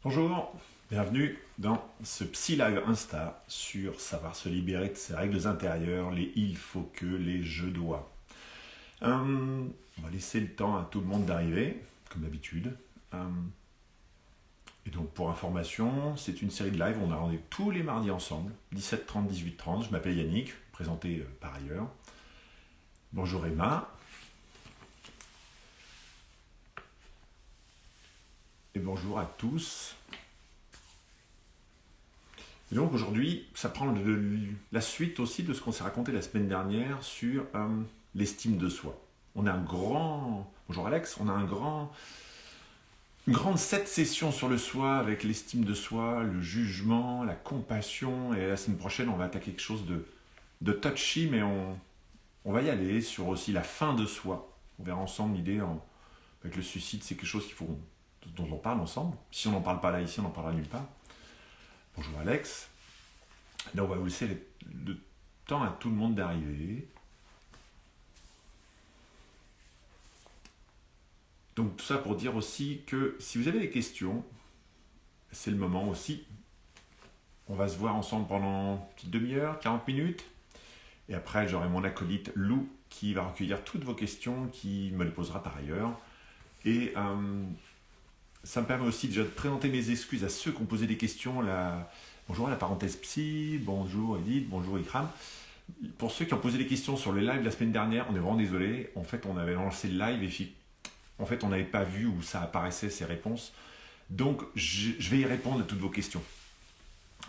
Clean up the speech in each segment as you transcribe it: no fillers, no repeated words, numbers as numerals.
Bonjour, bienvenue dans ce Psy Live Insta sur savoir se libérer de ses règles intérieures, les il faut que, les je dois. On va laisser le temps à tout le monde d'arriver, comme d'habitude. Et donc pour information, c'est une série de live, on a rendez-vous tous les mardis ensemble, 17h30, 18h30. Je m'appelle Yannick, présenté par ailleurs. Bonjour Emma. Et bonjour à tous. Et donc aujourd'hui, ça prend la suite aussi de ce qu'on s'est raconté la semaine dernière sur l'estime de soi. On a un grand... Bonjour Alex, on a une grande 7 sessions sur le soi avec l'estime de soi, le jugement, la compassion. Et la semaine prochaine, on va attaquer quelque chose de touchy, mais on va y aller sur aussi la fin de soi. On verra ensemble l'idée avec le suicide, c'est quelque chose dont on parle ensemble. Si on n'en parle pas là, ici, on n'en parlera nulle part. Bonjour Alex. Là, on va vous laisser le temps à tout le monde d'arriver. Donc tout ça pour dire aussi que si vous avez des questions, c'est le moment aussi. On va se voir ensemble pendant une petite demi-heure, 40 minutes. Et après, j'aurai mon acolyte Lou qui va recueillir toutes vos questions, qui me les posera par ailleurs. Et ça me permet aussi déjà de présenter mes excuses à ceux qui ont posé des questions. Bonjour à la parenthèse psy, bonjour Edith, bonjour Ikram. Pour ceux qui ont posé des questions sur le live la semaine dernière, on est vraiment désolé. En fait, on avait lancé le live et en fait, on n'avait pas vu où ça apparaissait ces réponses. Donc, je vais y répondre à toutes vos questions.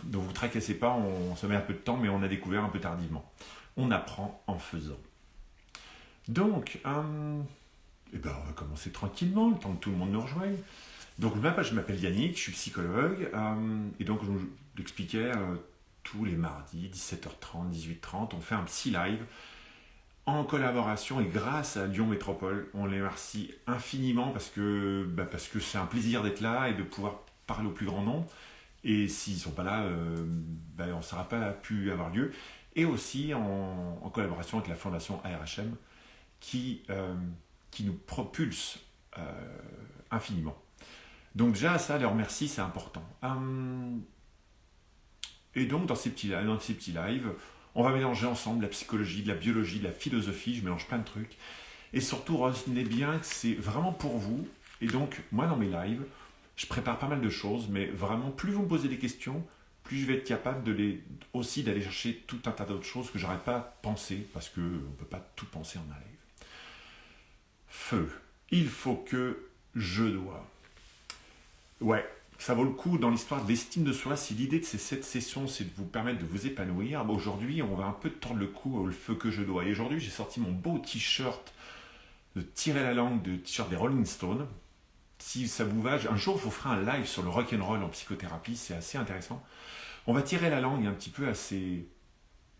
Donc, vous ne tracassez pas, on se met un peu de temps, mais on a découvert un peu tardivement. On apprend en faisant. Donc, on va commencer tranquillement, le temps que tout le monde nous rejoigne. Donc, je m'appelle Yannick, je suis psychologue, et donc, je vous l'expliquais, tous les mardis, 17h30, 18h30, on fait un psy live en collaboration et grâce à Lyon Métropole. On les remercie infiniment parce que c'est un plaisir d'être là et de pouvoir parler au plus grand nombre. Et s'ils ne sont pas là, on ne sera pas pu avoir lieu. Et aussi en collaboration avec la Fondation ARHM qui nous propulse infiniment. Donc déjà, ça, leur merci, c'est important. Et donc, dans ces petits lives, on va mélanger ensemble la psychologie, de la biologie, de la philosophie, je mélange plein de trucs. Et surtout, retenez bien que c'est vraiment pour vous. Et donc, moi, dans mes lives, je prépare pas mal de choses, mais vraiment, plus vous me posez des questions, plus je vais être capable aussi d'aller chercher tout un tas d'autres choses que j'aurais pas pensé, parce qu'on ne peut pas tout penser en un live. Feu. Il faut que je dois. Ouais, ça vaut le coup dans l'histoire de l'estime de soi. Si l'idée de ces 7 sessions, c'est de vous permettre de vous épanouir, aujourd'hui, on va un peu tordre le cou au feu que je dois. Et aujourd'hui, j'ai sorti mon beau t-shirt de tirer la langue, de t-shirt des Rolling Stones. Si ça vous va, un jour, je vous ferai un live sur le rock'n'roll en psychothérapie, c'est assez intéressant. On va tirer la langue un petit peu c'est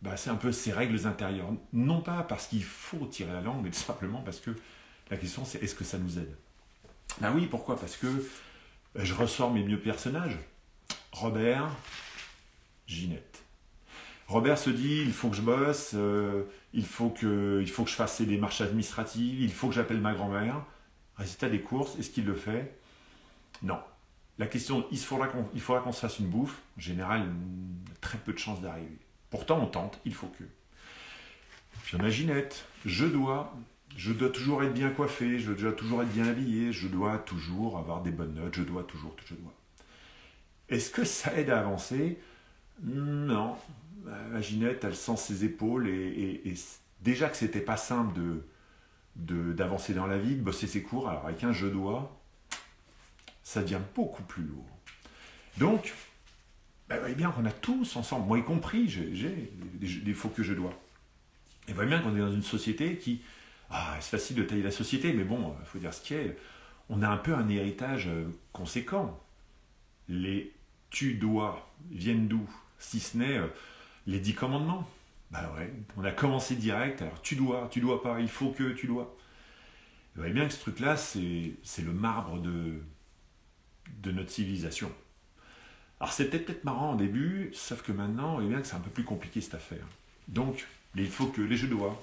un peu ces règles intérieures. Non pas parce qu'il faut tirer la langue, mais tout simplement parce que la question, c'est est-ce que ça nous aide ? Ben oui, pourquoi ? Parce que je ressors mes mieux personnages. Robert, Ginette. Robert se dit, il faut que je bosse, il faut que je fasse ces démarches administratives, il faut que j'appelle ma grand-mère. Résultat des courses, est-ce qu'il le fait ? Non. La question, il faudra qu'on se fasse une bouffe. En général, très peu de chances d'arriver. Pourtant, on tente, il faut que. Puis on a Ginette. Je dois toujours être bien coiffé, je dois toujours être bien habillé, je dois toujours avoir des bonnes notes, je dois. Est-ce que ça aide à avancer ? Non. La Ginette, elle sent ses épaules et déjà que c'était pas simple d'avancer dans la vie, de bosser ses cours, alors avec un je dois, ça devient beaucoup plus lourd. Donc, vous voyez bien qu'on a tous ensemble, moi y compris, j'ai des faux que je dois. Et vous voyez bien qu'on est dans une société qui... c'est facile de tailler la société, mais bon, il faut dire ce qu'il y a. On a un peu un héritage conséquent. Les tu dois viennent d'où ? Si ce n'est les 10 commandements. On a commencé direct, alors tu dois pas, il faut que tu dois. Vous voyez bien que ce truc-là, c'est le marbre de notre civilisation. Alors c'était peut-être marrant au début, sauf que maintenant, vous voyez bien que c'est un peu plus compliqué cette affaire. Donc, il faut que, les je dois.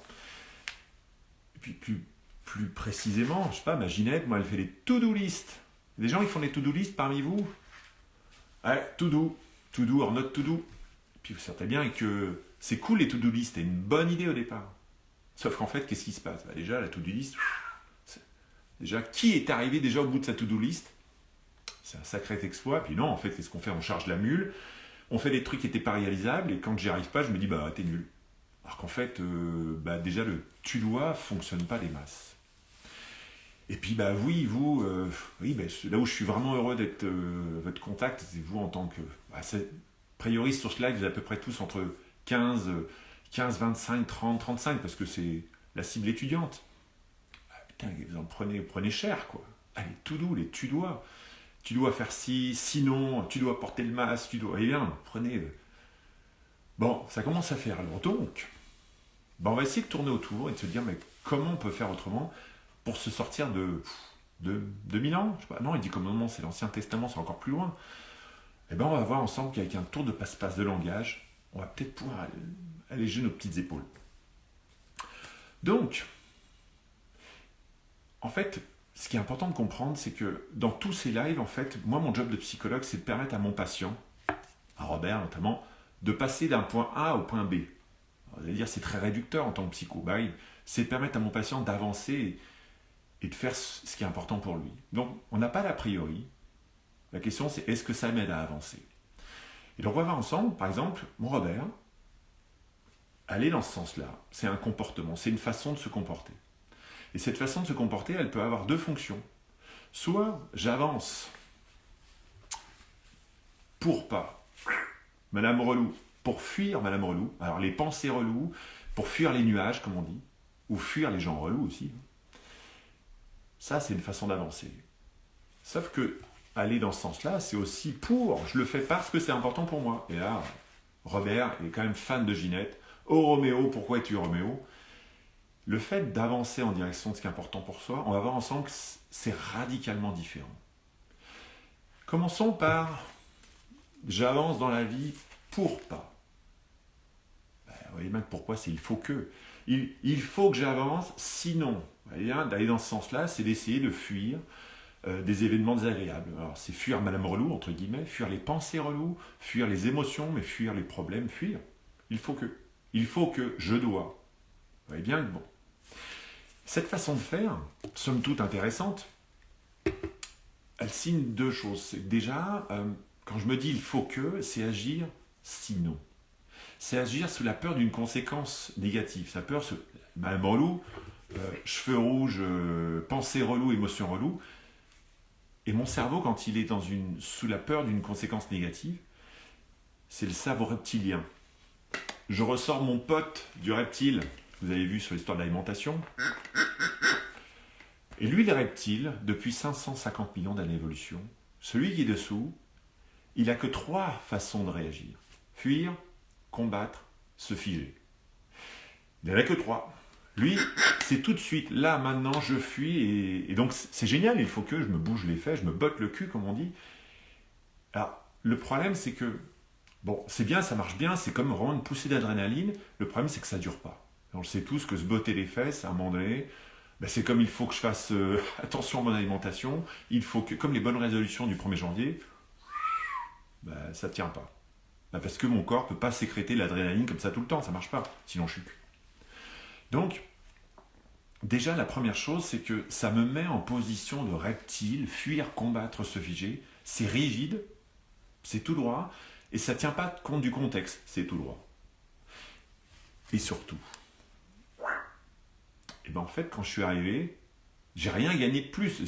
Et puis plus précisément, je sais pas, ma Ginette, moi, elle fait des to-do list. Il y a des gens qui font des to-do list parmi vous ? Ouais, to do or not to do. Puis vous savez bien que c'est cool les to-do list, c'est une bonne idée au départ. Sauf qu'en fait, qu'est-ce qui se passe? Déjà, la to-do list, déjà, qui est arrivé déjà au bout de sa to-do list? C'est un sacré exploit. Puis non, en fait, qu'est-ce qu'on fait? On charge la mule, on fait des trucs qui n'étaient pas réalisables, et quand j'y arrive pas, je me dis, bah, t'es nul. Alors qu'en fait, déjà, le tu dois fonctionne pas des masses. Et puis, bah oui, vous, là où je suis vraiment heureux d'être votre contact, c'est vous en tant que... a priori, sur ce live, vous êtes à peu près tous entre 15, 25, 30, 35, parce que c'est la cible étudiante. Putain, vous en prenez cher, quoi. Allez, tout doux, les tu dois. Tu dois faire ci, sinon, tu dois porter le masque, tu dois... Eh bien, prenez... Bon, ça commence à faire alors. Donc, on va essayer de tourner autour et de se dire, mais comment on peut faire autrement pour se sortir de 2000 ans? Je sais pas, non, il dit qu'au moment, c'est l'Ancien Testament, c'est encore plus loin. Eh bien, on va voir ensemble qu'avec un tour de passe-passe de langage, on va peut-être pouvoir alléger nos petites épaules. Donc, en fait, ce qui est important de comprendre, c'est que dans tous ces lives, en fait, moi, mon job de psychologue, c'est de permettre à mon patient, à Robert notamment, de passer d'un point A au point B. Vous allez dire, c'est très réducteur en tant que psycho. Bah oui, c'est de permettre à mon patient d'avancer et de faire ce qui est important pour lui. Donc, on n'a pas d'a priori. La question, c'est est-ce que ça m'aide à avancer? Et donc, on va voir ensemble, par exemple, mon Robert, aller dans ce sens-là. C'est un comportement, c'est une façon de se comporter. Et cette façon de se comporter, elle peut avoir deux fonctions. Soit j'avance pour pas Madame Relou, pour fuir Madame Relou, alors les pensées reloues, pour fuir les nuages, comme on dit, ou fuir les gens relous aussi. Ça, c'est une façon d'avancer. Sauf que aller dans ce sens-là, c'est aussi je le fais parce que c'est important pour moi. Et là, Robert est quand même fan de Ginette. Oh Roméo, pourquoi es-tu Roméo? Le fait d'avancer en direction de ce qui est important pour soi, on va voir ensemble que c'est radicalement différent. Commençons par j'avance dans la vie pour pas. Vous voyez bien que pourquoi c'est il faut que. Il faut que j'avance, sinon, vous voyez bien, d'aller dans ce sens-là, c'est d'essayer de fuir des événements désagréables. Alors c'est fuir Madame Relou, entre guillemets, fuir les pensées reloues, fuir les émotions, mais fuir les problèmes, fuir. Il faut que, je dois. Vous voyez bien que bon. Cette façon de faire, somme toute intéressante, elle signe deux choses. C'est déjà, quand je me dis il faut que, c'est agir sinon. C'est agir sous la peur d'une conséquence négative. Sa peur, Madame Relou, cheveux rouges, pensée relou, émotion relou. Et mon cerveau, quand il est sous la peur d'une conséquence négative, c'est le cerveau reptilien. Je ressors mon pote du reptile, vous avez vu sur l'histoire de l'alimentation. Et lui, le reptile, depuis 550 millions d'années d'évolution, celui qui est dessous, il n'a que 3 façons de réagir. Fuir, combattre, se figer. Il n'en a que 3. Lui, c'est tout de suite, là, maintenant, je fuis, et donc c'est génial, il faut que je me bouge les fesses, je me botte le cul, comme on dit. Alors, le problème, c'est que, bon, c'est bien, ça marche bien, c'est comme vraiment une poussée d'adrénaline, le problème, c'est que ça ne dure pas. On le sait tous que se botter les fesses, à un moment donné, c'est comme il faut que je fasse attention à mon alimentation, il faut que, comme les bonnes résolutions du 1er janvier, ça ne tient pas. Parce que mon corps ne peut pas sécréter l'adrénaline comme ça tout le temps, ça ne marche pas, sinon je suis cul. Donc, déjà, la première chose, c'est que ça me met en position de reptile, fuir, combattre, se figer. C'est rigide, c'est tout droit, et ça ne tient pas compte du contexte, c'est tout droit. Et surtout, en fait, quand je suis arrivé, j'ai rien gagné de plus.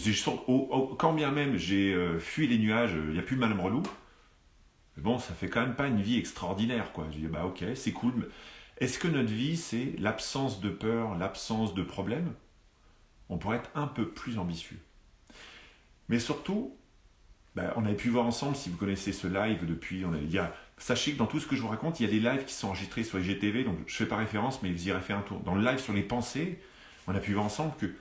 Quand bien même j'ai fui les nuages, il n'y a plus Madame Relou, mais bon, ça fait quand même pas une vie extraordinaire, quoi. Je dis, ok, c'est cool, mais est-ce que notre vie, c'est l'absence de peur, l'absence de problème? On pourrait être un peu plus ambitieux. Mais surtout, on avait pu voir ensemble, si vous connaissez ce live depuis, sachez que dans tout ce que je vous raconte, il y a des lives qui sont enregistrés sur IGTV, donc je ne fais pas référence, mais vous irez faire un tour. Dans le live sur les pensées, on a pu voir ensemble que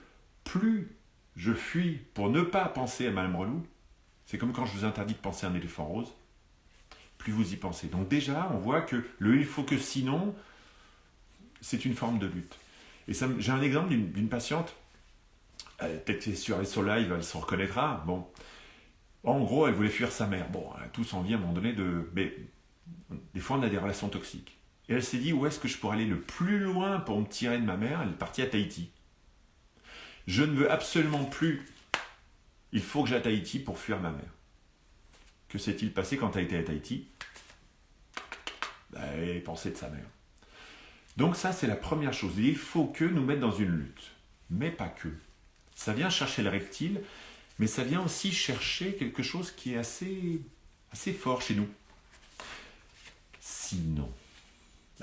plus je fuis pour ne pas penser à Madame Relou, c'est comme quand je vous interdis de penser à un éléphant rose, plus vous y pensez. Donc déjà, on voit que le « il faut que sinon », c'est une forme de lutte. Et j'ai un exemple d'une patiente, peut-être que sur live, elle se reconnaîtra. Bon, En gros, elle voulait fuir sa mère. Bon, on a tous envie à un moment donné de... Mais des fois, on a des relations toxiques. Et elle s'est dit, où est-ce que je pourrais aller le plus loin pour me tirer de ma mère? Elle est partie à Tahiti. Je ne veux absolument plus. Il faut que j'aille à Tahiti pour fuir ma mère. Que s'est-il passé quand elle a été à Tahiti? Elle pensait de sa mère. Donc ça, c'est la première chose. Il faut que nous mettre dans une lutte. Mais pas que. Ça vient chercher le reptile, mais ça vient aussi chercher quelque chose qui est assez fort chez nous. Sinon.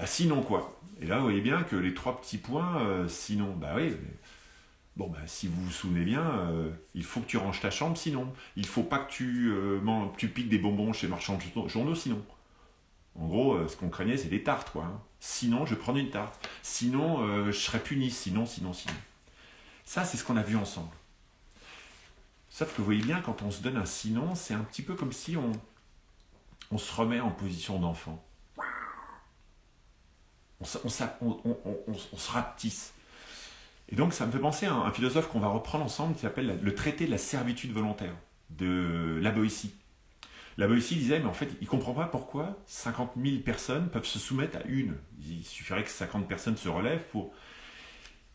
Sinon quoi? Et là, vous voyez bien que les 3 petits points, sinon, oui, bon, si vous vous souvenez bien, il faut que tu ranges ta chambre, sinon. Il ne faut pas que tu piques des bonbons chez Marchand de Journaux, sinon. En gros, ce qu'on craignait, c'est des tartes, quoi. Hein. Sinon, je prends une tarte. Sinon, je serais puni. Sinon. Ça, c'est ce qu'on a vu ensemble. Sauf que vous voyez bien, quand on se donne un sinon, c'est un petit peu comme si on se remet en position d'enfant. On se rapetisse. Et donc, ça me fait penser à un philosophe qu'on va reprendre ensemble qui s'appelle le traité de la servitude volontaire de la Boétie. La Boétie disait, mais en fait, il ne comprend pas pourquoi 50 000 personnes peuvent se soumettre à une. Il suffirait que 50 personnes se relèvent pour...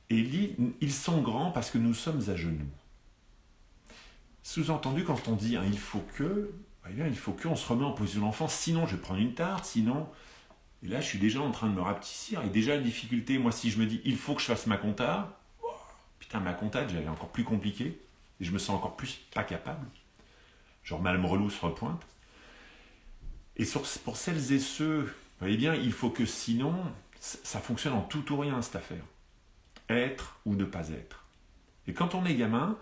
Et il dit, ils sont grands parce que nous sommes à genoux. Sous-entendu, quand on dit, il faut que, il faut qu'on se remet en position d'enfant, sinon je vais prendre une tarte, sinon... Et là, je suis déjà en train de me rapetissir. Et déjà, la difficulté, moi, si je me dis, il faut que je fasse ma compta, putain, ma compta, elle est encore plus compliquée. Et je me sens encore plus pas capable. Genre, Madame Relou se repointe. Et pour celles et ceux, vous voyez bien, il faut que sinon, ça fonctionne en tout ou rien, cette affaire. Être ou ne pas être. Et quand on est gamin,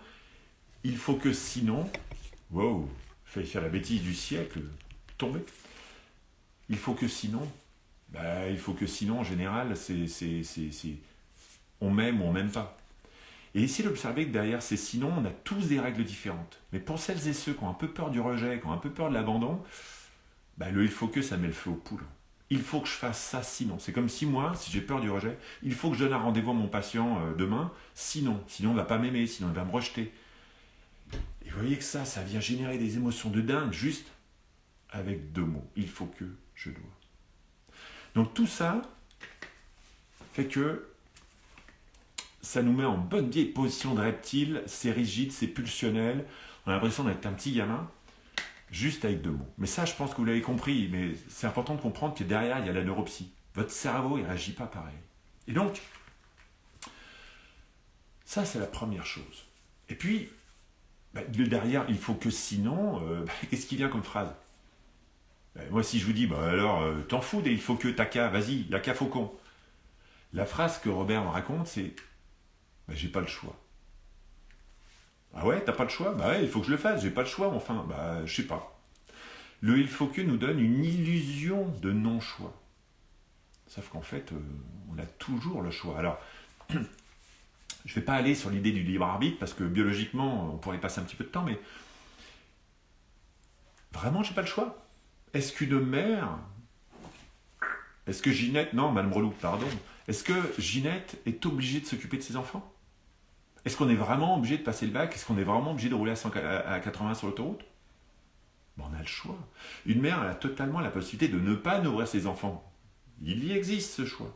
il faut que sinon, wow, fallait faire la bêtise du siècle, tomber. Il faut que sinon, en général, on m'aime ou on m'aime pas. Et essayez d'observer que derrière ces sinon, on a tous des règles différentes. Mais pour celles et ceux qui ont un peu peur du rejet, qui ont un peu peur de l'abandon, le il faut que ça met le feu aux poules. Il faut que je fasse ça sinon. C'est comme si moi, si j'ai peur du rejet, il faut que je donne un rendez-vous à mon patient demain, sinon il ne va pas m'aimer, sinon il va me rejeter. Et vous voyez que ça vient générer des émotions de dingue, juste avec 2 mots. Il faut que, je dois. Donc tout ça fait que ça nous met en bonne vieille position de reptile, c'est rigide, c'est pulsionnel, on a l'impression d'être un petit gamin, juste avec 2 mots. Mais ça, je pense que vous l'avez compris, mais c'est important de comprendre que derrière, il y a la neuropsy. Votre cerveau, il ne réagit pas pareil. Et donc, ça, c'est la première chose. Et puis, derrière, il faut que sinon, qu'est-ce qui vient comme phrase? Moi, si je vous dis, alors, t'en fous des il faut que, t'as qu'à, vas-y, y'a qu'à faucon. La phrase que Robert me raconte, c'est, j'ai pas le choix. Ah ouais, t'as pas le choix? Ouais, il faut que je le fasse, j'ai pas le choix, enfin, je sais pas. Le il faut que nous donne une illusion de non-choix. Sauf qu'en fait, on a toujours le choix. Alors, je vais pas aller sur l'idée du libre arbitre, parce que biologiquement, on pourrait passer un petit peu de temps, mais vraiment, j'ai pas le choix. Est-ce qu'une mère... Est-ce que Ginette... Non, Madame Relou, pardon. Est-ce que Ginette est obligée de s'occuper de ses enfants? Est-ce qu'on est vraiment obligé de passer le bac? Est-ce qu'on est vraiment obligé de rouler à 80 sur l'autoroute? On a le choix. Une mère, elle a totalement la possibilité de ne pas nourrir ses enfants. Il y existe ce choix.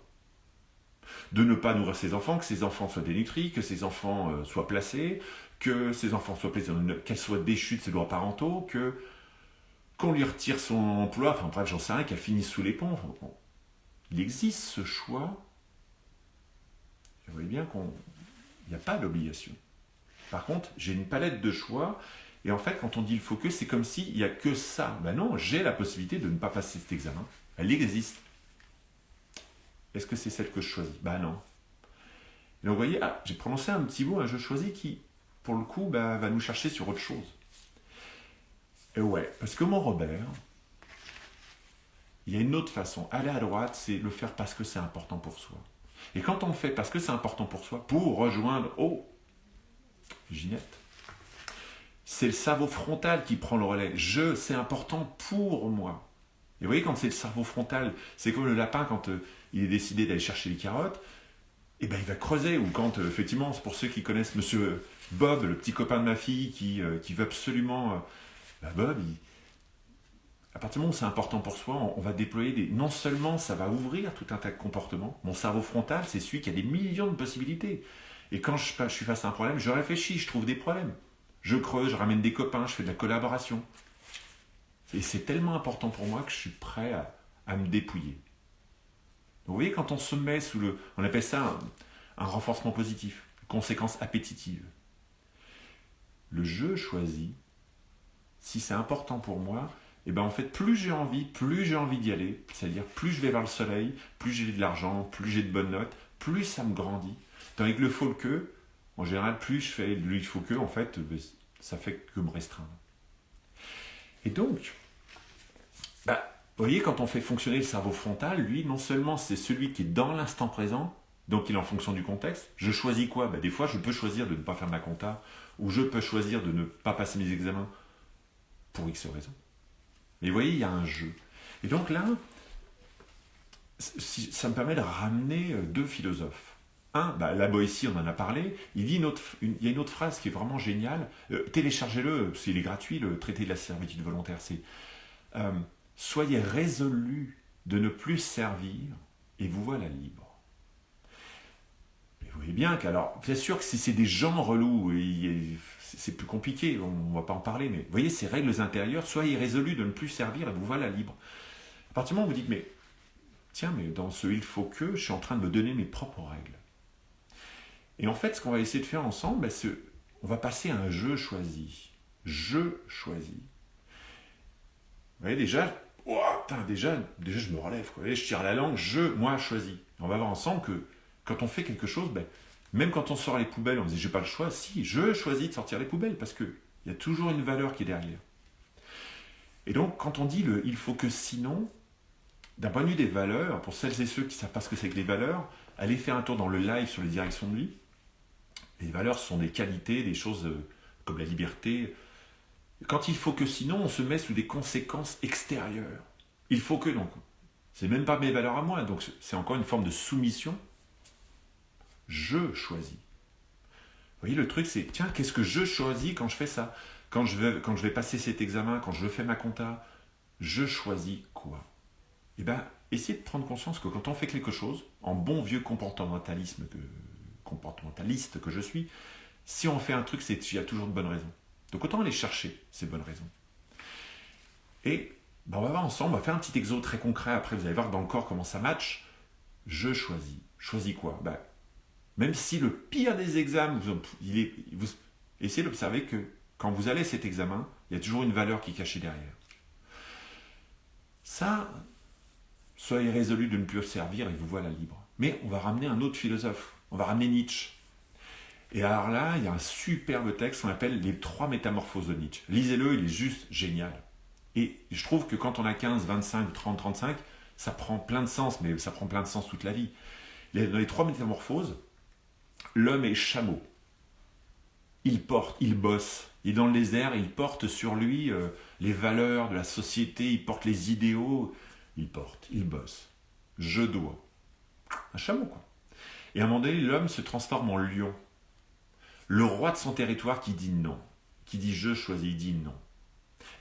De ne pas nourrir ses enfants, que ses enfants soient dénutris, que ses enfants soient placés, que ses enfants soient placés, qu'elles soient déchues de ses droits parentaux, qu'on lui retire son emploi, enfin bref, j'en sais rien, qu'elle finisse sous les ponts. Enfin, bon. Il existe ce choix. Vous voyez bien qu'il n'y a pas d'obligation. Par contre, j'ai une palette de choix, et en fait, quand on dit il faut que, c'est comme s'il n'y a que ça. Non, j'ai la possibilité de ne pas passer cet examen. Elle existe. Est-ce que c'est celle que je choisis? Non. Et donc, vous voyez, j'ai prononcé un petit mot, un je choisis qui, pour le coup, va nous chercher sur autre chose. Et ouais, parce que mon Robert, il y a une autre façon. Aller à droite, c'est le faire parce que c'est important pour soi. Et quand on le fait parce que c'est important pour soi, pour rejoindre, Ginette, c'est le cerveau frontal qui prend le relais. C'est important pour moi. Et vous voyez, quand c'est le cerveau frontal, c'est comme le lapin quand il est décidé d'aller chercher les carottes, il va creuser. Ou quand, effectivement, c'est pour ceux qui connaissent Monsieur Bob, le petit copain de ma fille, qui veut absolument Bob, à partir du moment où c'est important pour soi, on va déployer non seulement ça va ouvrir tout un tas de comportements, mon cerveau frontal, c'est celui qui a des millions de possibilités. Et quand je suis face à un problème, je réfléchis, je trouve des problèmes. Je creuse, je ramène des copains, je fais de la collaboration. Et c'est tellement important pour moi que je suis prêt à me dépouiller. Vous voyez, quand on se met on appelle ça un renforcement positif, conséquence appétitive. Le je choisis, si c'est important pour moi, et en fait, plus j'ai envie d'y aller, c'est-à-dire plus je vais vers le soleil, plus j'ai de l'argent, plus j'ai de bonnes notes, plus ça me grandit. Tandis que le faut que, en général, plus je fais le il faut que, en fait, ça fait que me restreindre. Et donc, vous voyez, quand on fait fonctionner le cerveau frontal, lui, non seulement c'est celui qui est dans l'instant présent, donc il est en fonction du contexte. Je choisis quoi ? Des fois, je peux choisir de ne pas faire ma compta, ou je peux choisir de ne pas passer mes examens, pour X raisons. Mais vous voyez, il y a un jeu. Et donc là, ça me permet de ramener deux philosophes. Un, la Boétie, on en a parlé, il y a une autre phrase qui est vraiment géniale, téléchargez-le, il est gratuit, le traité de la servitude volontaire, c'est soyez résolus de ne plus servir et vous voilà libre. Et vous voyez bien qu'alors, bien sûr que si c'est des gens relous, c'est plus compliqué, on ne va pas en parler, mais vous voyez ces règles intérieures, soyez résolus de ne plus servir et vous voilà libre. À partir du moment où vous dites, mais dans ce il faut que, je suis en train de me donner mes propres règles. Et en fait, ce qu'on va essayer de faire ensemble, on va passer à un je choisis. Je choisis. Vous voyez, déjà, je me relève. Quoi. Je tire la langue, moi, choisis. On va voir ensemble que quand on fait quelque chose, même quand on sort les poubelles, on se dit, j'ai pas le choix. Si, je choisis de sortir les poubelles parce qu'il y a toujours une valeur qui est derrière. Et donc, quand on dit il faut que sinon, d'un point de vue des valeurs, pour celles et ceux qui ne savent pas ce que c'est que les valeurs, allez faire un tour dans le live sur les directions de vie. Les valeurs sont des qualités, des choses comme la liberté. Quand il faut que sinon, on se met sous des conséquences extérieures. Il faut que, donc, c'est même pas mes valeurs à moi, donc c'est encore une forme de soumission. Je choisis. Vous voyez, le truc, c'est, qu'est-ce que je choisis quand je fais ça ? Quand je vais passer cet examen, quand je fais ma compta, je choisis quoi ? Essayez de prendre conscience que quand on fait quelque chose, en bon vieux comportementaliste que je suis, si on fait un truc, c'est qu'il y a toujours de bonnes raisons. Donc autant aller chercher ces bonnes raisons. Et on va voir ensemble, on va faire un petit exo très concret, après vous allez voir dans le corps comment ça match. Je choisis. Choisis quoi ? Même si le pire des examens, vous essayez d'observer que quand vous allez à cet examen, il y a toujours une valeur qui est cachée derrière. Ça, soyez résolus de ne plus servir et vous voilà libre. Mais on va ramener un autre philosophe, on va ramener Nietzsche. Et alors là, il y a un superbe texte qu'on appelle Les 3 métamorphoses de Nietzsche. Lisez-le, il est juste génial. Et je trouve que quand on a 15, 25, 30, 35, ça prend plein de sens, mais ça prend plein de sens toute la vie. Dans les 3 métamorphoses, l'homme est chameau. Il bosse. Il est dans le désert et il porte sur lui les valeurs de la société, il porte les idéaux, il bosse. Je dois. Un chameau, quoi. Et à un moment donné, l'homme se transforme en lion. Le roi de son territoire qui dit non. Qui dit je choisis, il dit non.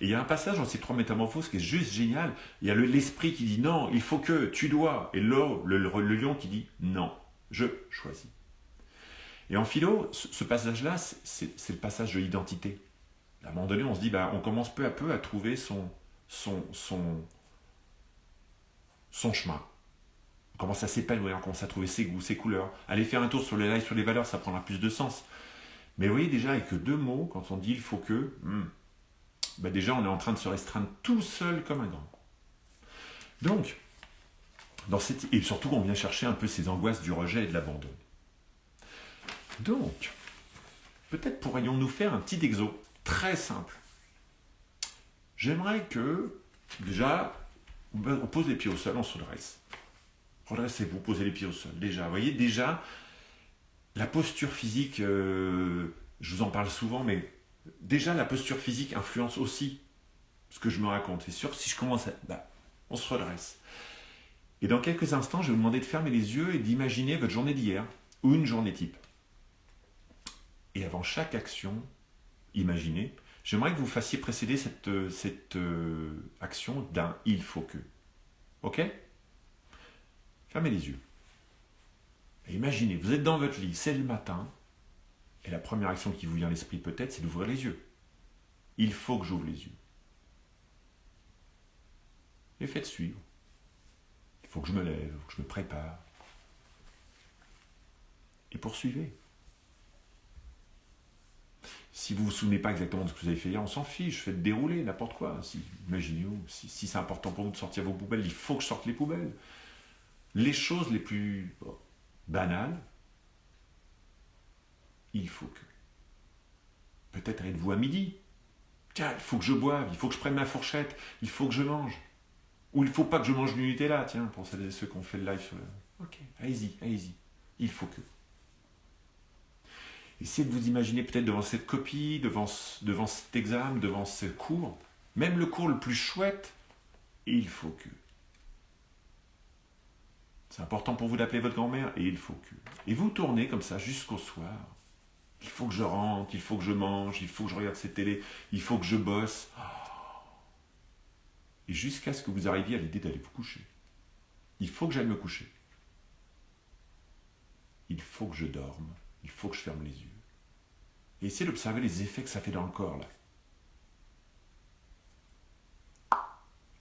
Et il y a un passage dans ces 3 métamorphoses qui est juste génial. Il y a l'esprit qui dit non, il faut que, tu dois. Et le lion qui dit non, je choisis. Et en philo, ce passage-là, c'est le passage de l'identité. À un moment donné, on se dit, on commence peu à peu à trouver son chemin. On commence à s'épanouir, on commence à trouver ses goûts, ses couleurs. Aller faire un tour sur les lives, sur les valeurs, ça prendra plus de sens. Mais vous voyez déjà, avec 2 mots, quand on dit il faut que, déjà on est en train de se restreindre tout seul comme un grand. Donc, et surtout on vient chercher un peu ces angoisses du rejet et de l'abandon. Donc, peut-être pourrions-nous faire un petit exo très simple. J'aimerais que, déjà, on pose les pieds au sol, on se redresse. Redressez-vous, posez les pieds au sol. Déjà, vous voyez, déjà, la posture physique, je vous en parle souvent, mais déjà, la posture physique influence aussi ce que je me raconte. C'est sûr que si je commence on se redresse. Et dans quelques instants, je vais vous demander de fermer les yeux et d'imaginer votre journée d'hier, ou une journée type. Et avant chaque action, imaginez, j'aimerais que vous fassiez précéder cette action d'un « il faut que ». Ok? Fermez les yeux. Et imaginez, vous êtes dans votre lit, c'est le matin, et la première action qui vous vient à l'esprit peut-être, c'est d'ouvrir les yeux. Il faut que j'ouvre les yeux. Et faites suivre. Il faut que je me lève, il faut que je me prépare. Et poursuivez. Si vous ne vous souvenez pas exactement de ce que vous avez fait hier, on s'en fiche, faites dérouler n'importe quoi. Imaginez-vous, si c'est important pour vous de sortir vos poubelles, il faut que je sorte les poubelles. Les choses les plus banales, il faut que. Peut-être êtes-vous à midi. Tiens, il faut que je boive, il faut que je prenne ma fourchette, il faut que je mange. Ou il ne faut pas que je mange du Nutella, tiens, pour celles et ceux qui ont fait le live sur le... Ok, allez-y. Il faut que. Essayez de vous imaginer peut-être devant cette copie, devant cet examen, devant ce cours, même le cours le plus chouette, il faut que. C'est important pour vous d'appeler votre grand-mère, et il faut que. Et vous tournez comme ça jusqu'au soir. Il faut que je rentre, il faut que je mange, il faut que je regarde cette télé, il faut que je bosse. Et jusqu'à ce que vous arriviez à l'idée d'aller vous coucher. Il faut que j'aille me coucher. Il faut que je dorme. Il faut que je ferme les yeux. Et essayez d'observer les effets que ça fait dans le corps, là.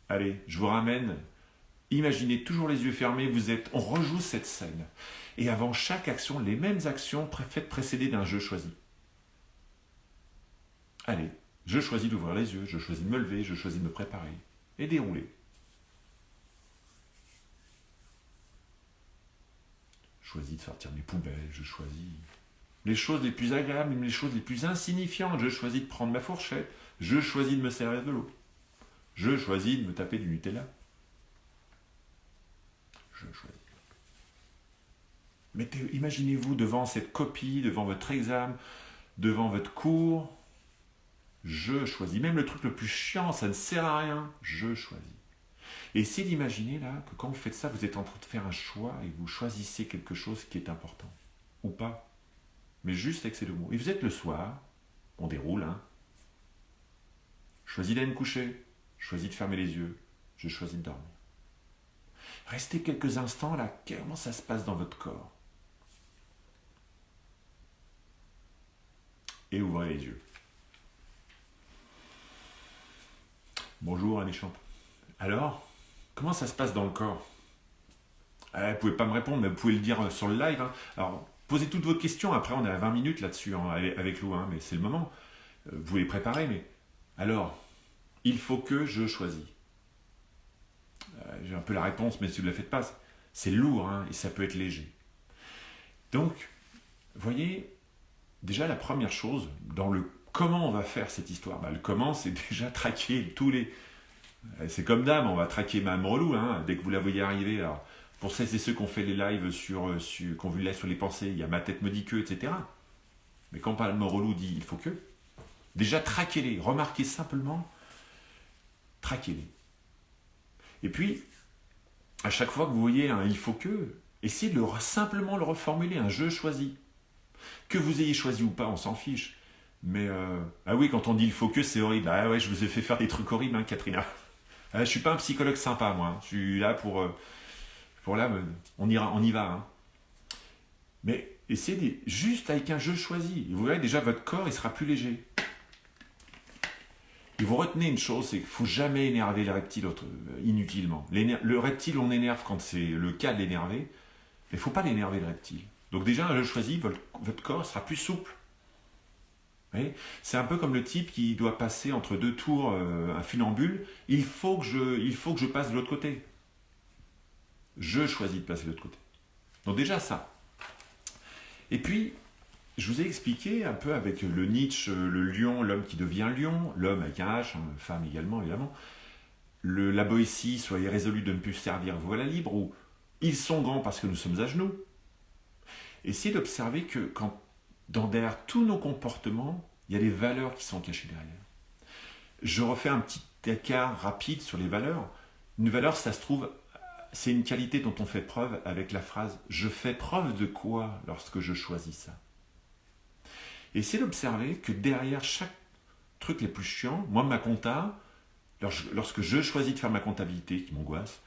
Allez, je vous ramène. Imaginez toujours les yeux fermés, on rejoue cette scène. Et avant chaque action, les mêmes actions faites précéder d'un jeu choisi. Allez, je choisis d'ouvrir les yeux, je choisis de me lever, je choisis de me préparer. Et dérouler. Je choisis de sortir mes poubelles, je choisis les choses les plus agréables, les choses les plus insignifiantes. Je choisis de prendre ma fourchette, je choisis de me servir de l'eau. Je choisis de me taper du Nutella. Je choisis. Imaginez-vous devant cette copie, devant votre examen, devant votre cours. Je choisis. Même le truc le plus chiant, ça ne sert à rien. Je choisis. Et essayez d'imaginer là que quand vous faites ça, vous êtes en train de faire un choix et vous choisissez quelque chose qui est important. Ou pas. Mais juste avec ces deux mots. Et vous êtes le soir, on déroule, hein. Je choisis d'aller me coucher. Je choisis de fermer les yeux. Je choisis de dormir. Restez quelques instants là. Comment ça se passe dans votre corps? Et ouvrez les yeux. Bonjour Annie Champ. Alors, comment ça se passe dans le corps? Vous ne pouvez pas me répondre, mais vous pouvez le dire sur le live. Hein. Alors, posez toutes vos questions. Après, on est à 20 minutes là-dessus hein, avec Lou, hein, mais c'est le moment. Vous les préparez, mais... Alors, il faut que je choisis. J'ai un peu la réponse, mais si vous ne la faites pas, c'est lourd hein, et ça peut être léger. Donc, voyez, déjà la première chose, dans le comment on va faire cette histoire, le comment, c'est déjà traquer tous les... C'est comme d'hab, on va traquer Mme Relou, hein, dès que vous la voyez arriver. Alors, pour celles et ceux qui ont fait les lives qui ont vu le live sur les pensées, il y a ma tête me dit que, etc. Mais quand Mme Relou dit il faut que, déjà traquez-les, remarquez simplement, traquez-les. Et puis, à chaque fois que vous voyez un il faut que, essayez de simplement le reformuler, un je choisis. Que vous ayez choisi ou pas, on s'en fiche. Mais, ah oui, quand on dit il faut que, c'est horrible. Ah ouais, je vous ai fait faire des trucs horribles, hein, Katrina. Je ne suis pas un psychologue sympa, moi. Je suis là pour là, on y va. Hein. Mais essayez juste avec un je choisis. Et vous verrez déjà, votre corps, il sera plus léger. Et vous retenez une chose, c'est qu'il ne faut jamais énerver les reptiles inutilement. Le reptile, on énerve quand c'est le cas de l'énerver. Mais il ne faut pas l'énerver, le reptile. Donc déjà, un je choisis, votre corps sera plus souple. C'est un peu comme le type qui doit passer entre deux tours un funambule. Il faut que je passe de l'autre côté. Je choisis de passer de l'autre côté. Donc déjà ça. Et puis, je vous ai expliqué un peu avec le Nietzsche, le lion, l'homme qui devient lion, l'homme avec un H, hein, femme également évidemment, la Boétie, soyez résolus de ne plus servir, voilà libre, ou ils sont grands parce que nous sommes à genoux. Essayez d'observer que derrière tous nos comportements, il y a des valeurs qui sont cachées derrière. Je refais un petit écart rapide sur les valeurs. Une valeur, ça se trouve, c'est une qualité dont on fait preuve avec la phrase « Je fais preuve de quoi lorsque je choisis ça ?» Essayez d'observer que derrière trucs les plus chiants. Moi, ma compta, lorsque je choisis de faire ma comptabilité, qui m'angoisse,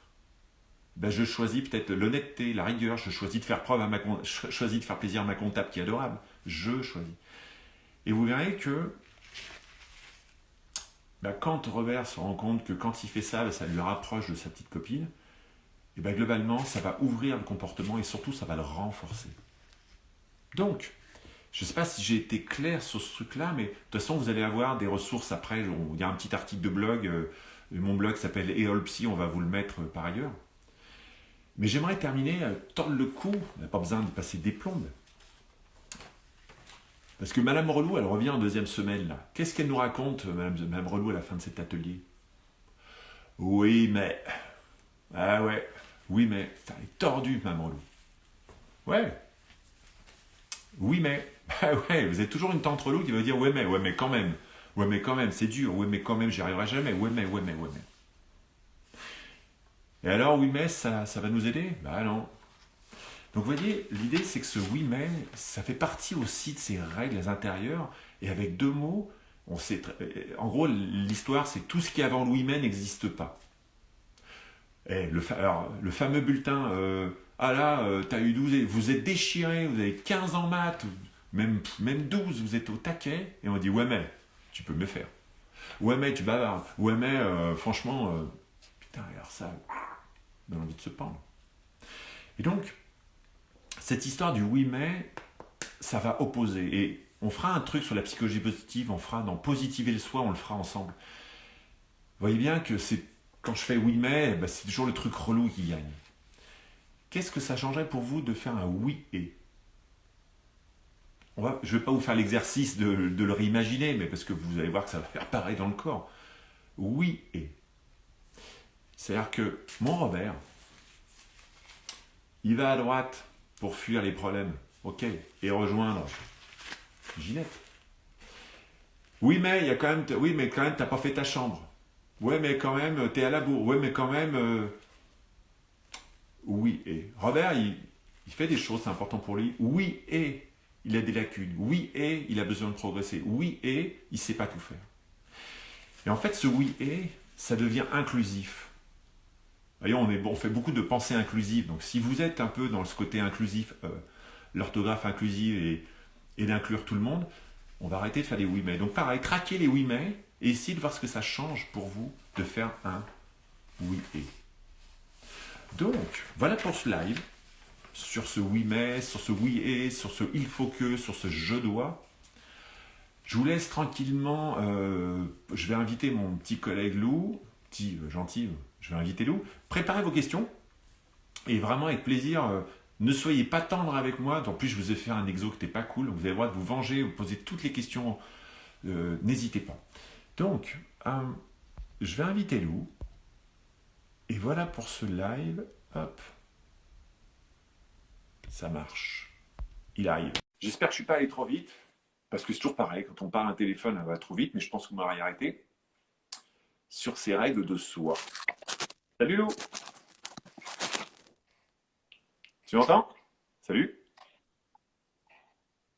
ben je choisis peut-être l'honnêteté, la rigueur, je choisis de faire preuve à je choisis de faire plaisir à ma comptable qui est adorable. Je choisis. Et vous verrez que ben, quand Robert se rend compte que quand il fait ça, ben, ça lui rapproche de sa petite copine, et ben, globalement, ça va ouvrir le comportement et surtout, ça va le renforcer. Donc, je ne sais pas si j'ai été clair sur ce truc-là, mais de toute façon, vous allez avoir des ressources après. Il y a un petit article de blog, mon blog s'appelle EOLPsy, on va vous le mettre par ailleurs. Mais j'aimerais terminer, tordre le cou, on n'a pas besoin de passer des plombes. Parce que Madame Relou, elle revient en deuxième semaine, là. Qu'est-ce qu'elle nous raconte, Madame Relou, à la fin de cet atelier? Oui, mais... Ah ouais, oui, mais... Elle est tordue, Madame Relou. Ouais. Oui, mais... Bah ouais, vous êtes toujours une tante relou qui va dire ouais, mais quand même. Ouais, mais quand même, c'est dur. Ouais, mais quand même, j'y arriverai jamais. Ouais, mais. Et alors, oui, mais, ça va nous aider? Bah non. Donc, vous voyez, l'idée, c'est que ce oui, mais, ça fait partie aussi de ces règles intérieures. Et avec deux mots, on sait. En gros, l'histoire, c'est que tout ce qui est avant le oui, mais n'existe pas. Et alors, le fameux bulletin, ah là, t'as eu 12, vous êtes déchiré, vous avez 15 en maths, même 12, vous êtes au taquet, et on dit, ouais, mais, tu peux me le faire. Ouais, mais, tu bavardes. Ouais, mais, franchement, putain, alors ça, on a envie de se pendre. Et donc, cette histoire du oui, mais, ça va opposer. Et on fera un truc sur la psychologie positive, on fera dans Positiver le soi, on le fera ensemble. Vous voyez bien que c'est quand je fais oui, mais, bah, c'est toujours le truc relou qui gagne. Qu'est-ce que ça changerait pour vous de faire un oui et? Je ne vais pas vous faire l'exercice de le réimaginer, mais parce que vous allez voir que ça va faire pareil dans le corps. Oui et. C'est-à-dire que mon Robert, il va à droite pour fuir les problèmes, ok, et rejoindre Ginette. Oui, mais il y a quand même, oui, mais quand même, t'as pas fait ta chambre. Ouais, mais quand même, t'es à la bourre. Ouais, mais quand même, oui et. Robert, il fait des choses, c'est important pour lui. Oui et il a des lacunes. Oui et il a besoin de progresser. Oui et il ne sait pas tout faire. Et en fait, ce oui et, ça devient inclusif. Voyons, on fait beaucoup de pensées inclusives. Donc si vous êtes un peu dans ce côté inclusif, l'orthographe inclusive et d'inclure tout le monde, on va arrêter de faire des oui mais. Donc pareil, craquez les oui mais et essayez de voir ce que ça change pour vous de faire un oui et. Donc, voilà pour ce live. Sur ce oui mais, sur ce oui et, sur ce il faut que, sur ce je dois. Je vous laisse tranquillement. Je vais inviter mon petit collègue Lou, petit gentil, je vais inviter Lou. Préparez vos questions et vraiment avec plaisir. Ne soyez pas tendre avec moi. En plus, je vous ai fait un exo qui n'était pas cool. Vous avez le droit de vous venger, vous poser toutes les questions. N'hésitez pas. Donc, je vais inviter Lou. Et voilà pour ce live. Hop. Ça marche. Il arrive. J'espère que je ne suis pas allé trop vite, parce que c'est toujours pareil, quand on parle un téléphone, elle va trop vite, mais je pense que vous m'aurez arrêté sur ces règles de soi. Salut Lou. Tu m'entends? Salut.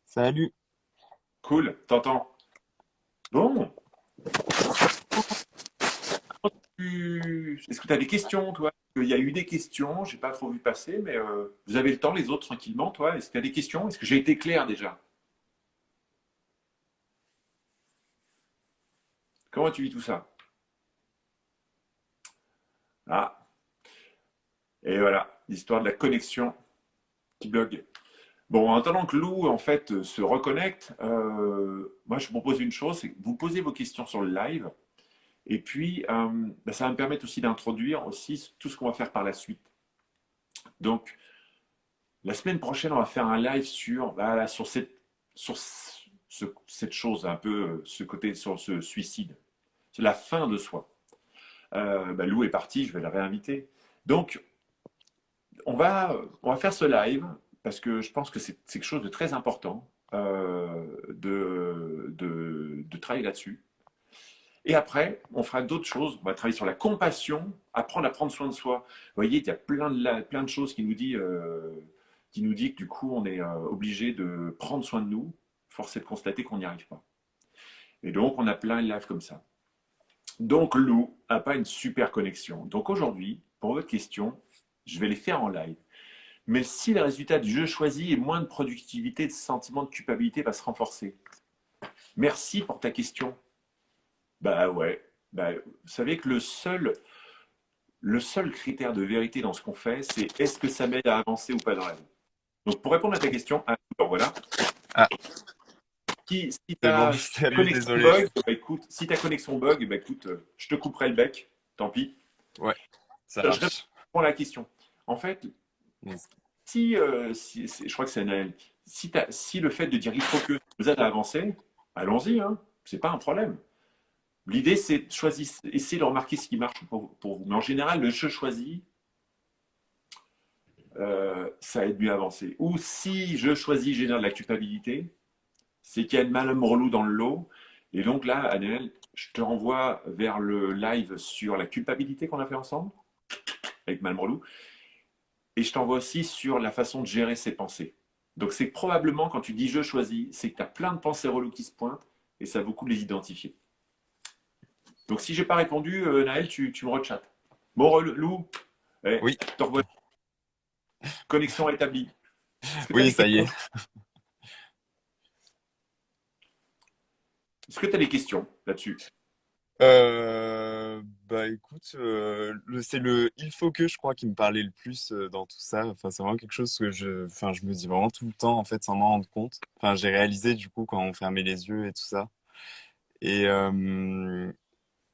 Salut. Cool, t'entends? Bon. Est-ce que tu as des questions, toi? Il y a eu des questions, j'ai pas trop vu passer, mais vous avez le temps, les autres, tranquillement, toi? Est-ce que tu as des questions? Est-ce que j'ai été clair déjà? Comment tu vis tout ça? Ah, et voilà, l'histoire de la connexion qui bloque. Bon, en attendant que Lou, en fait, se reconnecte, moi, je vous propose une chose, c'est que vous posez vos questions sur le live, et puis, bah, ça va me permettre aussi d'introduire aussi tout ce qu'on va faire par la suite. Donc, la semaine prochaine, on va faire un live sur, voilà, sur cette chose, un peu, ce côté, sur ce suicide. C'est la fin de soi. Bah, Lou est parti, je vais la réinviter. Donc, on va faire ce live parce que je pense que c'est quelque chose de très important de travailler là-dessus. Et après, on fera d'autres choses. On va travailler sur la compassion, apprendre à prendre soin de soi. Vous voyez, il y a plein de choses qui nous dit que du coup, on est obligé de prendre soin de nous. Force est de constater qu'on n'y arrive pas. Et donc, on a plein de lives comme ça. Donc, Lou n'a pas une super connexion. Donc, aujourd'hui, pour votre question, je vais les faire en live. Mais si le résultat du jeu choisi est moins de productivité, de sentiment de culpabilité va se renforcer. Merci pour ta question. Bah ouais. Bah, vous savez que le seul critère de vérité dans ce qu'on fait, c'est est-ce que ça m'aide à avancer ou pas dans la vie. Donc, pour répondre à ta question, alors voilà. Ah, Si c'est bon, ta salut, connexion désolé. bug, bah écoute, si ta connexion bug, bah écoute, je te couperai le bec, tant pis. Ouais, ça Je réponds marche. à la question. En fait, Yes. je crois que c'est Naël, si le fait de dire il faut que vous aide à avancer, allons-y, hein, c'est pas un problème. L'idée, c'est de choisir, essayer de remarquer ce qui marche pour vous. Mais en général, le je choisis, ça aide mieux à avancer. Ou si je choisis génère de la culpabilité, c'est qu'il y a une madame relou dans le lot. Et donc là, Annelle, je te renvoie vers le live sur la culpabilité qu'on a fait ensemble avec madame relou. Et je t'envoie aussi sur la façon de gérer ses pensées. Donc c'est probablement quand tu dis je choisis, c'est que tu as plein de pensées reloues qui se pointent et ça vaut le coup de les identifier. Donc si j'ai pas répondu, Naël, tu me rechattes. Bon, Lou, eh, Oui, te revois. Connexion établie. Est-ce que tu as oui, des ça y questions? est. Est-ce que tu as des questions là-dessus? Bah écoute, c'est le il faut que je crois qui me parlait le plus dans tout ça. Enfin, c'est vraiment quelque chose que je me dis vraiment tout le temps en fait sans m'en rendre compte. Enfin, j'ai réalisé du coup quand on fermait les yeux et tout ça. Et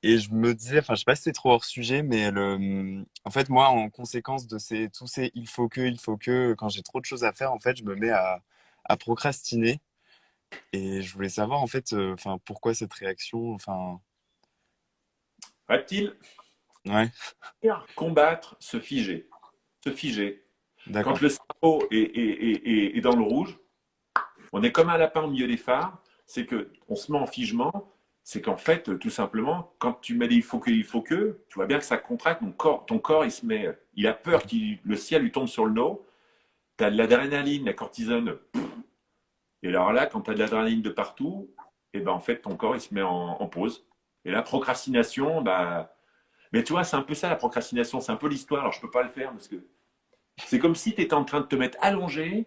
et je me disais, enfin, je sais pas si c'est trop hors sujet, mais en fait, moi, en conséquence de tous ces il faut que, quand j'ai trop de choses à faire, en fait, je me mets à procrastiner. Et je voulais savoir, en fait, enfin, pourquoi cette réaction, enfin, Reptile, ouais, combattre, se figer. Se figer. Quand d'accord. le cerveau est dans le rouge, on est comme un lapin au milieu des phares, c'est que on se met en figement, c'est qu'en fait, tout simplement, quand tu mets des il faut que, tu vois bien que ça contracte, ton corps il se met, il a peur que le ciel lui tombe sur le dos, tu as de l'adrénaline, la cortisone, et alors là, quand tu as de l'adrénaline de partout, et ben en fait, ton corps il se met en pause. Et la procrastination, bah. Mais tu vois, c'est un peu ça la procrastination, c'est un peu l'histoire, alors je peux pas le faire parce que c'est comme si tu étais en train de te mettre allongé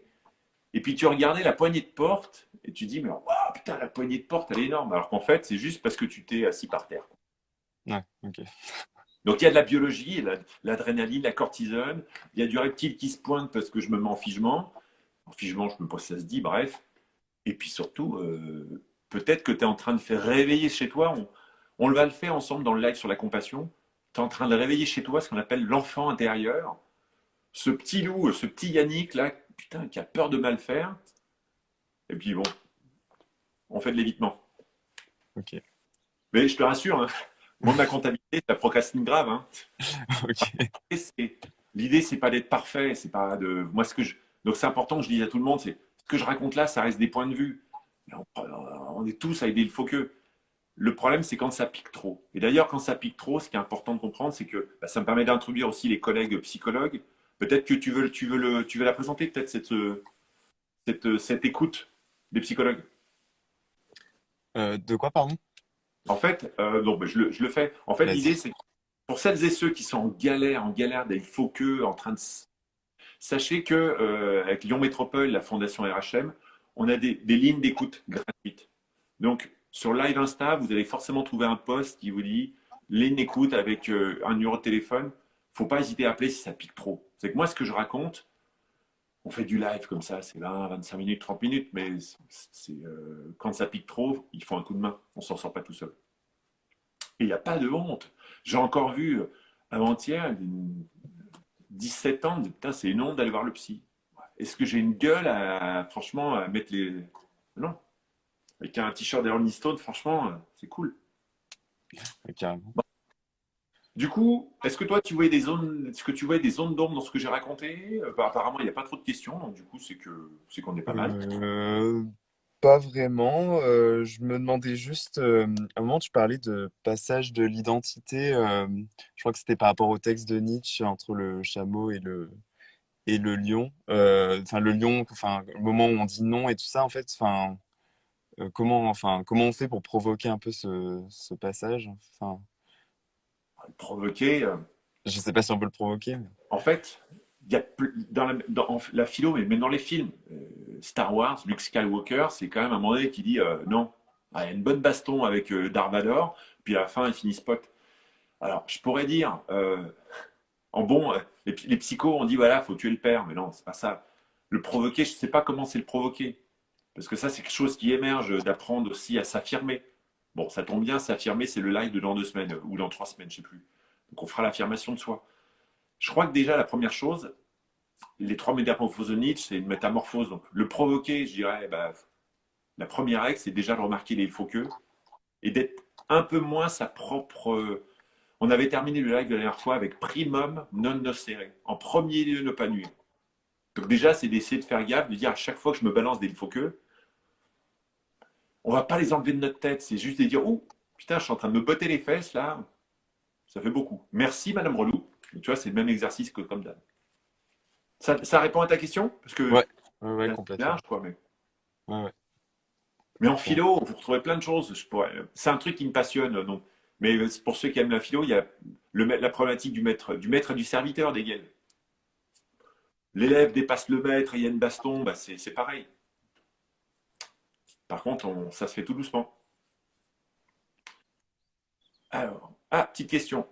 et puis tu regardais la poignée de porte et tu dis, mais waouh, putain, la poignée de porte, elle est énorme. Alors qu'en fait, c'est juste parce que tu t'es assis par terre. Ouais, ok. Donc il y a de la biologie, l'adrénaline, la cortisone, il y a du reptile qui se pointe parce que je me mets en figement. En figement, je ne sais pas si ça se dit, bref. Et puis surtout, peut-être que tu es en train de faire réveiller chez toi, on va le faire ensemble dans le live sur la compassion. Tu es en train de réveiller chez toi ce qu'on appelle l'enfant intérieur. Ce petit loup, ce petit Yannick là, putain, qui a peur de mal faire. Et puis bon, on fait de l'évitement. Ok. Mais je te rassure, hein, moi, ma comptabilité, ça procrastine grave. Hein. Ok. L'idée, c'est pas d'être parfait, c'est pas de. Moi, donc, c'est important que je dise à tout le monde, c'est ce que je raconte là, ça reste des points de vue. On est tous à aider le faux que. Le problème, c'est quand ça pique trop. Et d'ailleurs, quand ça pique trop, ce qui est important de comprendre, c'est que bah, ça me permet d'introduire aussi les collègues psychologues. Peut-être que tu veux la présenter, peut-être cette écoute des psychologues. De quoi, pardon? En fait, donc, bah, je le fais. En fait, Vas-y. l'idée, c'est pour celles et ceux qui sont en galère d'être faux que, en train de. Sachez que avec Lyon Métropole, la Fondation RHM, on a des lignes d'écoute gratuites. Donc, sur Live Insta, vous allez forcément trouver un post qui vous dit ligne d'écoute avec un numéro de téléphone. Faut pas hésiter à appeler si ça pique trop. C'est que moi, ce que je raconte, on fait du live comme ça, c'est 20, 25 minutes, 30 minutes, mais quand ça pique trop, il faut un coup de main. On s'en sort pas tout seul. Et il n'y a pas de honte. J'ai encore vu avant-hier, 17 ans, putain, c'est une honte d'aller voir le psy. Est-ce que j'ai une gueule franchement, à mettre les. Non. Avec un t-shirt des Rolling Stones, franchement, c'est cool. Carrément. Du coup, est-ce que toi, tu voyais des zones, est-ce que tu voyais des zones d'ombre dans ce que j'ai raconté? Bah, apparemment, il n'y a pas trop de questions, donc du coup, c'est qu'on est pas mal. Euh, Pas vraiment. Je me demandais juste, à un moment, tu parlais de passage de l'identité. Je crois que c'était par rapport au texte de Nietzsche entre le chameau et le lion. Enfin, le lion, enfin, le moment où on dit non et tout ça, en fait, enfin, comment on fait pour provoquer un peu ce passage? Enfin, Provoquer, je sais pas si on peut le provoquer, mais... en fait, il y a dans la philo, mais dans les films, Star Wars, Luke Skywalker, c'est quand même un moment donné qui dit non. Ah, il y a une bonne baston avec Darth Vader, puis à la fin, ils finissent potes. Alors, je pourrais dire, en bon, les psychos ont dit voilà, faut tuer le père, mais non, c'est pas ça. Le provoquer, je sais pas comment c'est le provoquer. Parce que ça, c'est quelque chose qui émerge d'apprendre aussi à s'affirmer. Bon, ça tombe bien, s'affirmer, c'est le live de dans 2 semaines ou dans 3 semaines, je sais plus. Donc, on fera l'affirmation de soi. Je crois que déjà, la première chose, les 3 métamorphoses de Nietzsche, c'est une métamorphose. Donc, le provoquer, je dirais, bah, la première règle, c'est déjà de remarquer les faux que et d'être un peu moins sa propre. On avait terminé le live la dernière fois avec primum non nocere. En premier lieu, ne pas nuire. Donc, déjà, c'est d'essayer de faire gaffe, de dire à chaque fois que je me balance des faux que, on va pas les enlever de notre tête. C'est juste de dire, oh, putain, je suis en train de me botter les fesses là. Ça fait beaucoup. Merci, Madame Relou. Tu vois, c'est le même exercice que comme d'hab. Ça répond à ta question? Parce que Ouais, ouais, ouais, c'est complètement. large, quoi. Ouais, ouais. Mais en Bon. philo, vous retrouvez plein de choses. C'est un truc qui me passionne. Donc. Mais pour ceux qui aiment la philo, il y a la problématique du maître et du serviteur d'Hegel. L'élève dépasse le maître et il y a une baston, bah c'est pareil. Par contre, ça se fait tout doucement. Alors, petite question.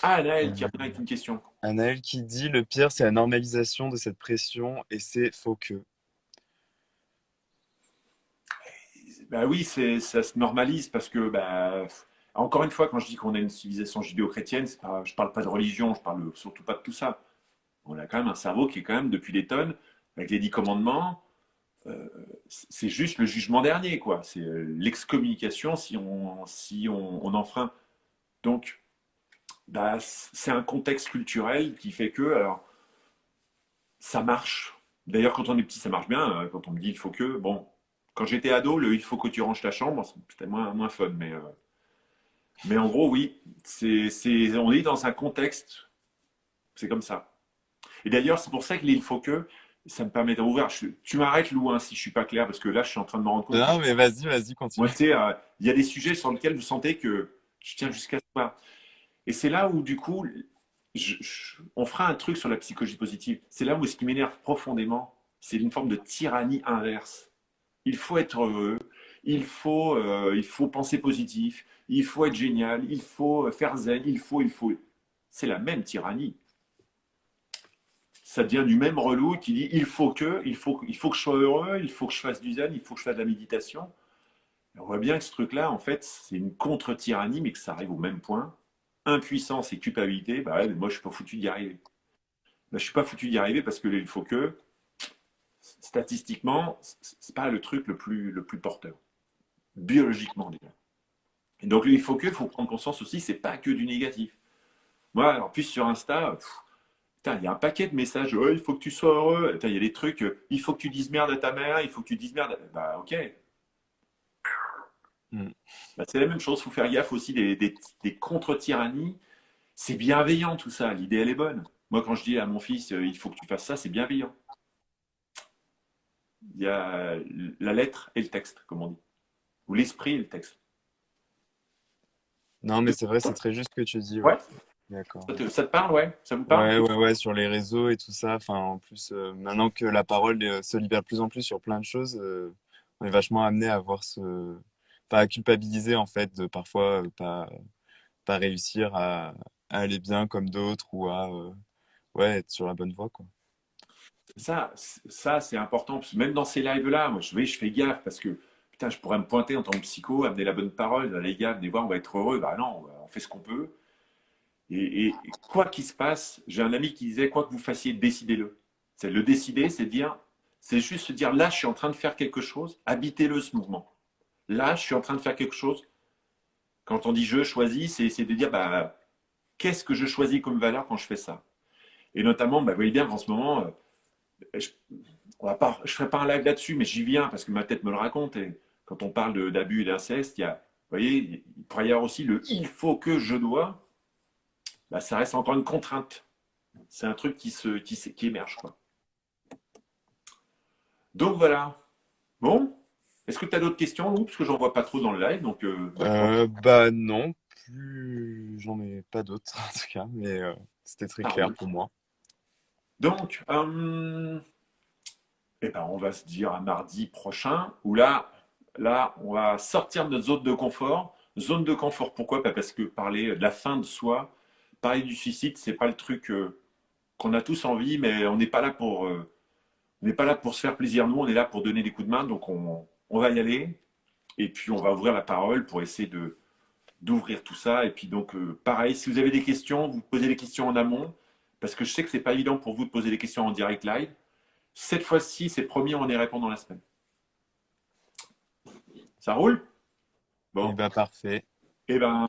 Ah, Naël qui Euh, revient avec une question. Anaël qui dit, le pire, c'est la normalisation de cette pression et c'est faux que. Bah oui, ça se normalise parce que, bah, encore une fois, quand je dis qu'on a une civilisation judéo-chrétienne, je parle pas de religion, je parle surtout pas de tout ça. On a quand même un cerveau qui est quand même depuis des tonnes, avec les 10 commandements, c'est juste le jugement dernier, quoi. C'est l'excommunication si on enfreint. Donc, bah, c'est un contexte culturel qui fait que, alors, ça marche. D'ailleurs, quand on est petit, ça marche bien. Quand on me dit il faut que, bon, quand j'étais ado, il faut que tu ranges ta chambre, c'était moins fun, mais en gros, oui, on est dans un contexte, c'est comme ça. Et d'ailleurs, c'est pour ça que il faut que, ça me permet d'ouvrir. Tu m'arrêtes, Lou, hein, si je suis pas clair, parce que là, je suis en train de me rendre compte que Non, mais vas-y, vas-y, moi, continue. tu sais, il y a des sujets sur lesquels vous sentez que je tiens jusqu'à ce soir. Et c'est là où, du coup, on fera un truc sur la psychologie positive. C'est là où ce qui m'énerve profondément, c'est une forme de tyrannie inverse. Il faut être heureux, il faut penser positif, il faut être génial, il faut faire zen, il faut. C'est la même tyrannie. Ça devient du même relou qui dit il faut que je sois heureux, il faut que je fasse du zen, il faut que je fasse de la méditation. Et on voit bien que ce truc-là, en fait, c'est une contre-tyrannie, mais que ça arrive au même point. Impuissance et culpabilité, bah ouais, mais moi je suis pas foutu d'y arriver. Bah, je suis pas foutu d'y arriver parce que il faut que, statistiquement, c'est pas le truc le plus porteur, biologiquement déjà. Et donc il faut prendre conscience aussi, c'est pas que du négatif. Moi, en plus sur Insta, putain, il y a un paquet de messages. Ouais, il faut que tu sois heureux. Putain, il y a des trucs. Il faut que tu dises merde à ta mère. Il faut que tu dises merde. Bah, ok. Mm. Bah, c'est la même chose. Il faut faire gaffe aussi des contre-tyrannies. C'est bienveillant tout ça. L'idée, elle est bonne. Moi, quand je dis à mon fils, il faut que tu fasses ça, c'est bienveillant. Il y a la lettre et le texte, comme on dit. Ou l'esprit et le texte. Non, mais c'est vrai, c'est très juste ce que tu dis, ouais. Ouais. D'accord. Ça te parle, ouais? Ça vous parle? Ouais, ouais, ouais, sur les réseaux et tout ça. Enfin, en plus, maintenant que la parole se libère de plus en plus sur plein de choses, on est vachement amené à avoir pas à culpabiliser en fait, de parfois pas réussir à aller bien comme d'autres ou à ouais, être sur la bonne voie, quoi. Ça c'est important. Parce que même dans ces lives-là, moi, je fais gaffe parce que, putain, je pourrais me pointer en tant que psycho, amener la bonne parole. Les gars, venez voir, on va être heureux. Bah non, on fait ce qu'on peut. Et quoi qu'il se passe, j'ai un ami qui disait, quoi que vous fassiez, décidez-le. C'est le décider, c'est juste se dire, là, je suis en train de faire quelque chose, habitez-le ce mouvement. Là, je suis en train de faire quelque chose. Quand on dit je choisis, c'est de dire, bah, qu'est-ce que je choisis comme valeur quand je fais ça? Et notamment, bah, vous voyez bien qu'en ce moment, je, je ferai pas un live là-dessus, mais j'y viens parce que ma tête me le raconte. Et quand on parle d'abus et d'inceste, vous voyez, il pourrait y avoir aussi le il faut que je dois. Bah, ça reste encore une contrainte. C'est un truc qui émerge, quoi. Donc voilà. Bon. Est-ce que tu as d'autres questions, Lou? Parce que j'en vois pas trop dans le live, donc dis-moi. Bah non, plus j'en ai pas d'autres en tout cas, mais c'était très Ça clair roule. pour moi. Donc, eh ben, on va se dire à mardi prochain, où là, on va sortir de notre zone de confort. Zone de confort, pourquoi? Bah, parce que parler de la fin de soi, parler du suicide, c'est pas le truc qu'on a tous envie, mais on n'est pas là pour se faire plaisir. Nous, on est là pour donner des coups de main, donc on va y aller. Et puis, on va ouvrir la parole pour essayer d'ouvrir tout ça. Et puis, donc, pareil, si vous avez des questions, vous posez des questions en amont, parce que je sais que c'est pas évident pour vous de poser des questions en direct live. Cette fois-ci, c'est promis, on y répond dans la semaine. Ça roule? Et Bon. bah parfait. Eh ben,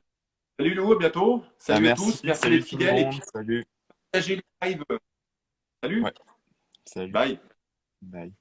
salut Lou, à bientôt. Bah Salut à merci, tous, merci salut d'être tout le fidèles et puis monde, salut. partagez les lives. Ouais, Salut, salut, bye. bye.